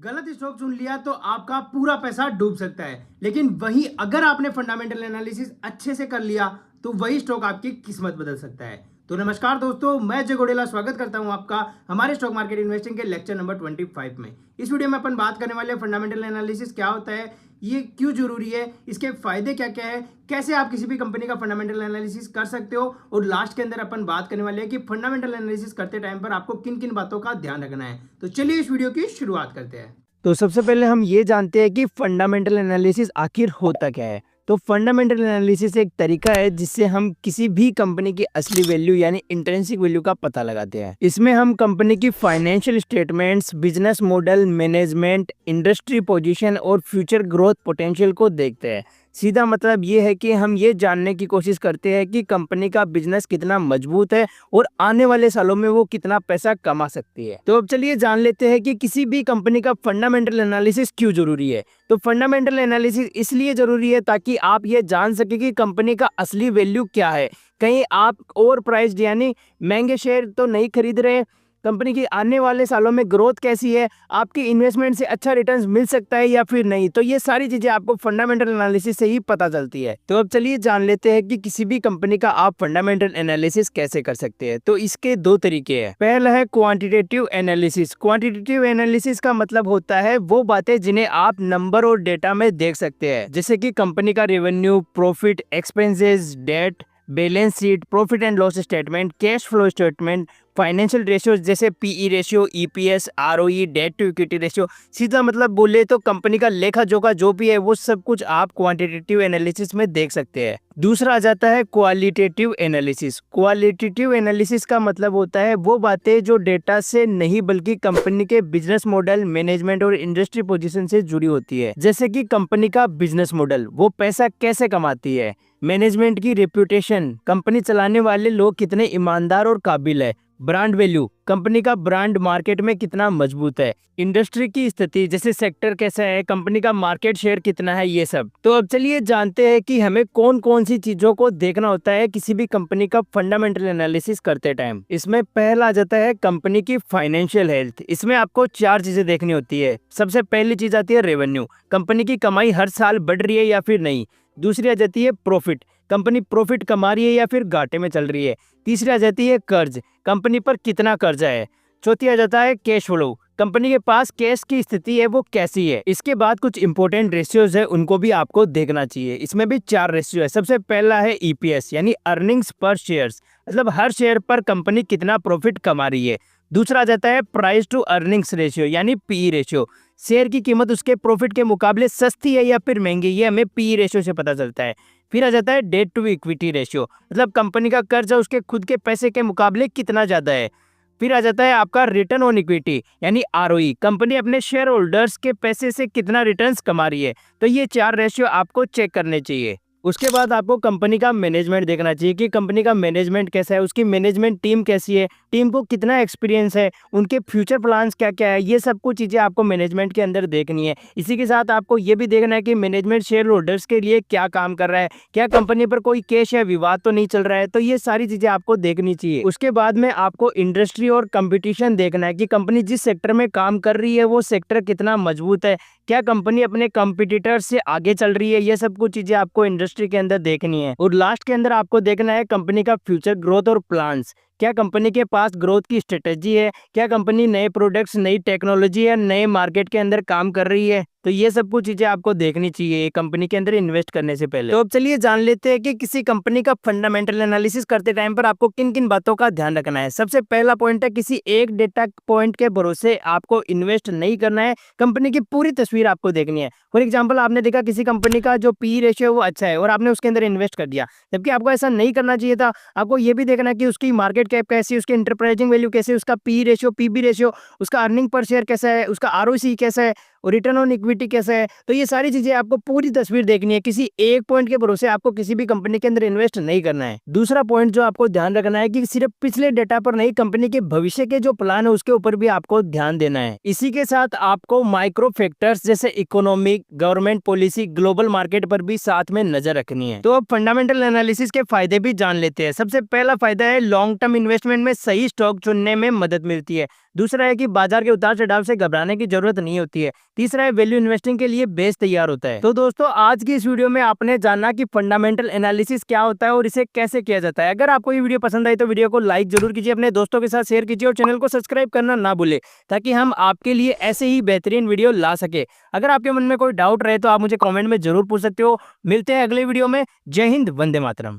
गलत स्टॉक चुन लिया तो आपका पूरा पैसा डूब सकता है, लेकिन वहीं अगर आपने फंडामेंटल एनालिसिस अच्छे से कर लिया तो वही स्टॉक आपकी किस्मत बदल सकता है। तो नमस्कार दोस्तों, मैं जय गोडेला स्वागत करता हूं आपका हमारे स्टॉक मार्केट इन्वेस्टिंग के लेक्चर नंबर 25 में। इस वीडियो में अपन बात करने वाले फंडामेंटल एनालिसिस क्या होता है, ये क्यों जरूरी है, इसके फायदे क्या क्या है, कैसे आप किसी भी कंपनी का फंडामेंटल एनालिसिस कर सकते हो, और लास्ट के अंदर अपन बात करने वाले हैं कि फंडामेंटल एनालिसिस करते टाइम पर आपको किन किन बातों का ध्यान रखना है। तो चलिए इस वीडियो की शुरुआत करते हैं। तो सबसे पहले हम ये जानते हैं कि फंडामेंटल एनालिसिस आखिर होता क्या है। तो फंडामेंटल एनालिसिस एक तरीका है जिससे हम किसी भी कंपनी की असली वैल्यू यानी इंट्रिंसिक वैल्यू का पता लगाते हैं। इसमें हम कंपनी की financial statements, business model, management, industry position और फ्यूचर ग्रोथ पोटेंशियल को देखते हैं। सीधा मतलब ये है कि हम ये जानने की कोशिश करते हैं कि कंपनी का बिजनेस कितना मजबूत है और आने वाले सालों में वो कितना पैसा कमा सकती है। तो अब चलिए जान लेते हैं कि किसी भी कंपनी का फंडामेंटल एनालिसिस क्यों जरूरी है। तो फंडामेंटल एनालिसिस इसलिए जरूरी है ताकि आप ये जान सके कि कंपनी का असली वैल्यू क्या है। कहीं आप ओवर प्राइस्ड यानी महंगे शेयर तो नहीं खरीद रहे, कंपनी की आने वाले सालों में ग्रोथ कैसी है, आपकी इन्वेस्टमेंट से अच्छा रिटर्न्स मिल सकता है या फिर नहीं। तो ये सारी चीजें आपको फंडामेंटल एनालिसिस से ही पता चलती है। तो अब चलिए जान लेते हैं कि किसी भी कंपनी का आप फंडामेंटल एनालिसिस कैसे कर सकते हैं। तो इसके दो तरीके हैं। पहला है क्वांटिटेटिव एनालिसिस। क्वांटिटेटिव एनालिसिस का मतलब होता है वो बातें जिन्हें आप नंबर और डेटा में देख सकते हैं, जैसे कि कंपनी का revenue, profit, expenses, debt, balance sheet, profit and loss statement, cash flow statement, financial ratios जैसे PE ratio, EPS, ROE, debt to equity ratio. सीधा मतलब बोले तो कंपनी का लेखा जोखा जो भी है वो सब कुछ आप क्वांटिटेटिव एनालिसिस में देख सकते हैं। दूसरा आ जाता है क्वालिटेटिव एनालिसिस। क्वालिटेटिव एनालिसिस का मतलब होता है वो बातें जो डेटा से नहीं बल्कि कंपनी के बिजनेस मॉडल, मैनेजमेंट और इंडस्ट्री पोजीशन से जुड़ी होती है। जैसे कि कंपनी का बिजनेस मॉडल, वो पैसा कैसे कमाती है, मैनेजमेंट की रेप्यूटेशन, कंपनी चलाने वाले लोग कितने ईमानदार और काबिल है, ब्रांड वैल्यू, कंपनी का ब्रांड मार्केट में कितना मजबूत है, इंडस्ट्री की स्थिति जैसे सेक्टर कैसा है, कंपनी का मार्केट शेयर कितना है, ये सब। तो अब चलिए जानते हैं कि हमें कौन कौन सी चीजों को देखना होता है किसी भी कंपनी का फंडामेंटल एनालिसिस करते टाइम। इसमें पहला आ जाता है कंपनी की फाइनेंशियल हेल्थ। इसमें आपको चार चीजें देखनी होती है। सबसे पहली चीज आती है रेवेन्यू, कंपनी की कमाई हर साल बढ़ रही है या फिर नहीं। दूसरी आ जाती है प्रॉफिट, कंपनी प्रॉफिट कमा रही है या फिर घाटे में चल रही है। तीसरी आ जाती है कर्ज, कंपनी पर कितना कर्जा है। चौथी आ जाता है कैश फ्लो, कंपनी के पास कैश की स्थिति है वो कैसी है। इसके बाद कुछ इंपॉर्टेंट रेशियोज है, उनको भी आपको देखना चाहिए। इसमें भी चार रेशियो है। सबसे पहला है ईपीएस यानी अर्निंग्स पर शेयर्स, मतलब हर शेयर पर कंपनी कितना प्रॉफिट कमा रही है। दूसरा आ जाता है प्राइस टू अर्निंग्स रेशियो यानी पीई रेशियो, शेयर की कीमत उसके प्रॉफिट के मुकाबले सस्ती है या फिर महंगी, ये हमें पीई रेशियो से पता चलता है। फिर आ जाता है डेट टू इक्विटी रेशियो, मतलब कंपनी का कर्ज उसके खुद के पैसे के मुकाबले कितना ज्यादा है। फिर आ जाता है आपका रिटर्न ऑन इक्विटी यानी आरओई, कंपनी अपने शेयर होल्डर्स के पैसे से कितना रिटर्न्स कमा रही है। तो ये चार रेशियो आपको चेक करने चाहिए। उसके बाद आपको कंपनी का मैनेजमेंट देखना चाहिए कि कंपनी का मैनेजमेंट कैसा है, उसकी मैनेजमेंट टीम कैसी है, टीम को कितना एक्सपीरियंस है, उनके फ्यूचर प्लान्स क्या क्या है। ये सब कुछ चीज़ें आपको मैनेजमेंट के अंदर देखनी है। इसी के साथ आपको ये भी देखना है कि मैनेजमेंट शेयर होल्डर्स के लिए क्या काम कर रहा है, क्या कंपनी पर कोई केस या विवाद तो नहीं चल रहा है। तो ये सारी चीज़ें आपको देखनी चाहिए। उसके बाद में आपको इंडस्ट्री और कंपटीशन देखना है कि कंपनी जिस सेक्टर में काम कर रही है वो सेक्टर कितना मजबूत है, क्या कंपनी अपने कंपटीटर से आगे चल रही है। ये सब कुछ चीजें आपको इंडस्ट्री के अंदर देखनी है। और लास्ट के अंदर आपको देखना है कंपनी का फ्यूचर ग्रोथ और प्लान्स, क्या कंपनी के पास ग्रोथ की स्ट्रेटेजी है, क्या कंपनी नए प्रोडक्ट्स, नई टेक्नोलॉजी या नए मार्केट के अंदर काम कर रही है। तो ये सब कुछ चीजें आपको देखनी चाहिए कंपनी के अंदर इन्वेस्ट करने से पहले। तो अब चलिए जान लेते हैं कि किसी कंपनी का फंडामेंटल एनालिसिस करते टाइम पर आपको किन किन बातों का ध्यान रखना है। सबसे पहला पॉइंट है किसी एक डेटा पॉइंट के भरोसे आपको इन्वेस्ट नहीं करना है, कंपनी की पूरी तस्वीर आपको देखनी है। फॉर एग्जाम्पल, आपने देखा किसी कंपनी का जो पी रेशियो वो अच्छा है और आपने उसके अंदर इन्वेस्ट कर दिया, जबकि आपको ऐसा नहीं करना चाहिए था। आपको ये भी देखना है कि उसकी मार्केट कैप कैसी है, उसकी इंटरप्राइजिंग वैल्यू कैसी है, उसका पी रेशियो, पीबी रेशियो, उसका अर्निंग पर शेयर कैसा है, उसका आरओसी कैसा है और रिटर्न ऑन इक्विटी कैसा है। तो ये सारी चीजें आपको पूरी तस्वीर देखनी है। किसी एक पॉइंट के भरोसे आपको किसी भी कंपनी के अंदर इन्वेस्ट नहीं करना है। दूसरा पॉइंट जो आपको ध्यान रखना है कि सिर्फ पिछले डेटा पर नहीं, कंपनी के भविष्य के जो प्लान है उसके ऊपर भी आपको ध्यान देना है। इसी के साथ आपको माइक्रो फैक्टर्स जैसे economic, government policy, global market पर भी साथ में नजर रखनी है। तो अब फंडामेंटल एनालिसिस के फायदे भी जान लेते हैं। सबसे पहला फायदा है लॉन्ग टर्म इन्वेस्टमेंट में सही स्टॉक चुनने में मदद मिलती है। दूसरा है कि बाजार के उतार चढ़ाव से घबराने की जरूरत नहीं होती है। तीसरा है वैल्यू इन्वेस्टिंग के लिए बेस तैयार होता है। तो दोस्तों आज की इस वीडियो में आपने जाना कि फंडामेंटल एनालिसिस क्या होता है और इसे कैसे किया जाता है। अगर आपको ये वीडियो पसंद आई तो वीडियो को लाइक जरूर कीजिए, अपने दोस्तों के साथ शेयर कीजिए और चैनल को सब्सक्राइब करना ना भूले ताकि हम आपके लिए ऐसे ही बेहतरीन वीडियो ला सके। अगर आपके मन में कोई डाउट रहे तो आप मुझे कमेंट में जरूर पूछ सकते हो। मिलते हैं अगले वीडियो में। जय हिंद, वंदे मातरम।